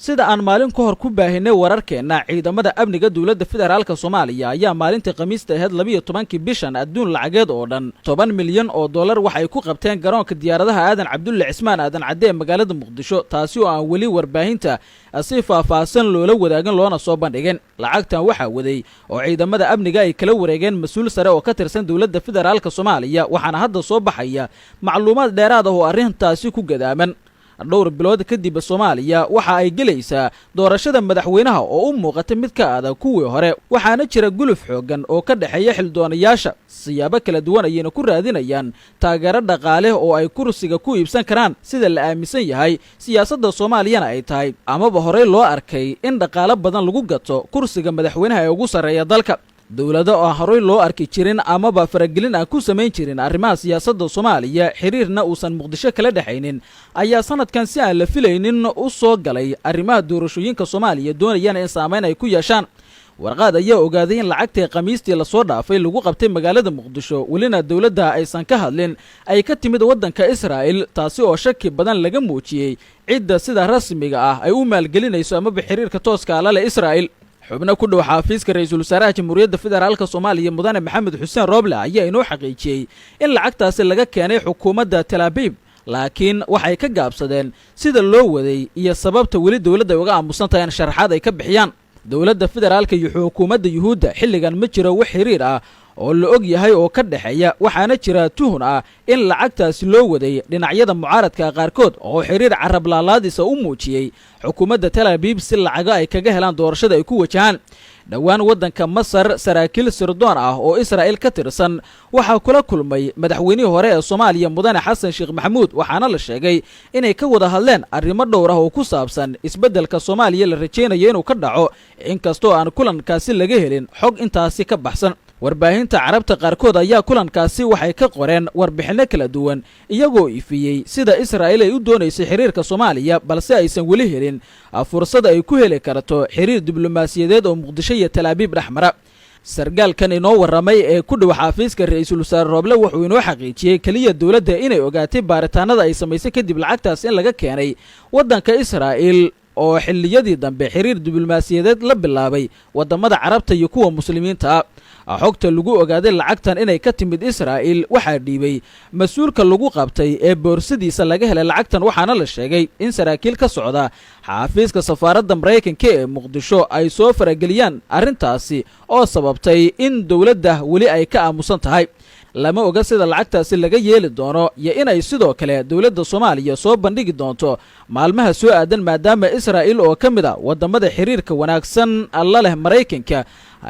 sida aan maalin ka hor ku baahinay wararkeena ciidamada amniga dawladda federaalka Soomaaliya ayaa maalintii Khamiista ahayd 12 bishan adduun lacageed oo dhan 10 milyan oo dollar waxay ku qabteen garoonka diyaaradaha Aadan Cabdulle Cismaan Aadan Cadde ee magaalada Muqdisho taasi oo aan wali warbaahinta si faahfaahsan loola wadaagan loona soo bandhigin lacagtan waxa waday oo ciidamada amniga ay kala wareegeen mas'uul sare oo ka tirsan dawladda federaalka Soomaaliya waxaana hadda soo baxaya macluumaad dheeraad ah oo arrintaasi ku gadaaman dhowr bilood kadib Soomaaliya waxa ay galaysaa doorashada madaxweynaha oo u muuqata mid ka adag kuwii hore waxaana jira guluf xoogan oo ka dhaxeeya xildoonayaasha siyaabo kala duwan ayayna ku raadinayaan taageero dhaqaale oo ay kursiga ku iibsan karaan sida la aaminsan yahay siyaasadda Soomaaliyana ay tahay amaba hore loo arkay in dhaqaale badan lagu gato kursiga madaxweynaha ee ugu sareeya dalka dawladda oo horey loo arki jirin amaba faragelin aan ku samayn jirin arrimaha siyaasadda Soomaaliya xiriirna uusan Muqdisho kala dhaxaynin ayaa sanadkan si aan la filaynin u soo galay arrimaha doorashooyinka Soomaaliya doonayaan in saameyn ay ku yeeshaan warqad ayaa ogaaday in lacagtii Khamiistii la soo dhaafay lagu qabtay magaalada Muqdisho walina dawladda aysan ka hadlin ay ka timid waddanka Israa'iil taasi oo shaki badan laga muujiyay cidda sida rasmiga ah ay u maalgelinayso amaba xiriirka tooska ah la Israa'iil xubno ku dhow xafiiska ra'iisul wasaaraha Jamhuuriyadda Federaalka Soomaaliya Mudane Maxamed Xuseen Roble ayaa inoo xaqiijiyay in lacagtaasi laga keenay xukuumadda Tel Aviv laakiin waxay ka gaabsadeen sida loo waday iyo sababta wali dawladda uga aamusan tahay in sharaxaad ay ka bixiyaan dawladda federaalka iyo xukuumadda Yuhuudda xilligan ma jiro wax xiriir ah oo la og yahay oo ka dhaxeeya waxaana jira tuhun ah in lacagtaasi loo waday dhinacyada mucaaradka qaarkood oo xiriir carab laalaadiisa u muujiyay xukuumadda Tel Aviv si lacaga ay kaga helaan doorashada ay ku wajahaan dhawaan waddanka Masar saraakiil sirdoon ah oo Israa'iil ka tirsan waxa kula kulmay madaxweynihii hore ee Soomaaliya Mudane Xasan Sheekh Maxamuud waxaana la sheegay inay ka wada hadleen arrimo dhowr ah oo ku saabsan isbeddelka Soomaaliya la rajeynayo inuu ka dhaco inkastoo aan kulankaasi laga helin xog intaasi ka baxsan warbaahinta carabta qaarkood ayaa kulankaasi waxay ka qoreen warbixino kala duwan iyagoo ifiyay sida Israa'iil ay u doonaysay xiriirka Soomaaliya balse aysan wali helin fursad ay ku heli karto xiriir diblomaasiyadeed oo Muqdisho iyo Tel Aviv dhaxmara sargaalkan inoo waramay ee ku dhow xafiiska ra'iisul wasaare Roble wuxuu inoo xaqiijiyay kaliya dawladda inay ogaatay baaritaanada ay samaysay kadib lacagtaas in laga keenay waddanka Israa'iil oo xilliyadii dambe xiriir diblomaasiyadeed la bilaabay wadamada carabta iyo kuwa muslimiinta xogta lagu ogaaday lacagtan inay ka timid Israa'iil waxa dhiibay mas'uulka lagu qabtay ee boorsadiisa laga helay lacagtan waxaana la sheegay in saraakiil ka socda xafiiska safaaradda Mareykanka ee Muqdisho ay soo farageliyaan arrintaasi oo sababtay in dawladda wali ay ka aamusan tahay lama oga sida lacagtaasi laga yeeli doono iyo inay sidoo kale dawladda Soomaaliya soo bandhigi doonto maalmaha soo aadan maadaama Israa'iil oo ka mid ah wadamada xiriirka wanaagsan alla leh Mareykanka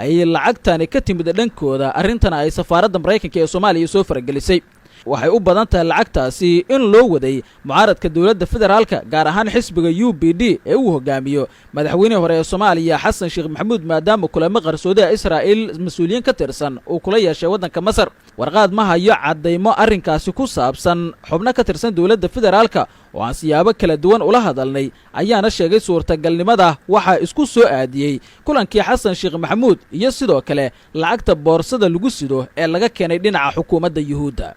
ay lacagtani ka timid dhankooda arrintan ay safaaradda Mareykanka ee Soomaaliya soo faragelisay waxay u badan tahay lacagtaasi in loo waday mucaaradka dawladda federaalka gaar ahaan xisbiga UPD ee uu hogaamiyo madaxweynaha hore ee Soomaaliya Xasan Sheekh Maxamuud maadaama kulamo qarsoodi Israa'iil mas'uuliyiin ka tirsan uu kula yeeshay waddanka Masar warqad ma hayo cadeymo arrinkaasi ku saabsan xubno ka tirsan dawladda federaalka oo aan siyaabo kala duwan ula hadalnay ayaana sheegay suurtagalnimada waxa isku soo aadiyay kulankii Xasan Sheekh Maxamuud iyo sidoo kale lacagta boorsada lagu sido ee laga keenay dhinaca xukuumadda Yuhuudda